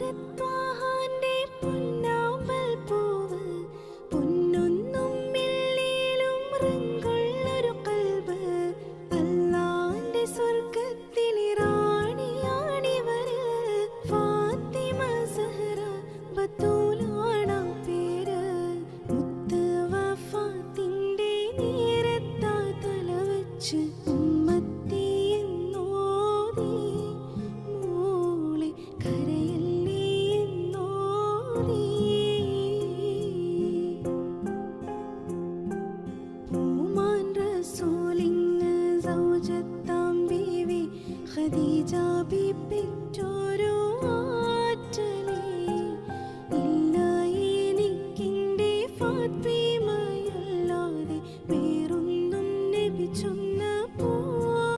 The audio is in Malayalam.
പുന്നാരത്വാഹാന്റെ പൊന്നാമ്പൽ പൂവ് പൊന്നൊന്നും വെള്ളിയിലും റങ്കുള്ളൊരു കൽബ് അല്ലാന്റെ സ്വർഗത്തിലെ റാണിയാണിവര് ഫാത്തിമ സഹറ ബത്തൂലാണ് പേര് മുത്ത് വഫാത്തിന്റെ നേരത്താ തല വെച്ച് ഉമ്മത്തി എന്നോതി മോളെ കരയല്ലേ എന്നോതി പൂമാൻ റസൂലിന് സൗജത്താം ബീവി ഖദീജ ബി പെറ്റോരു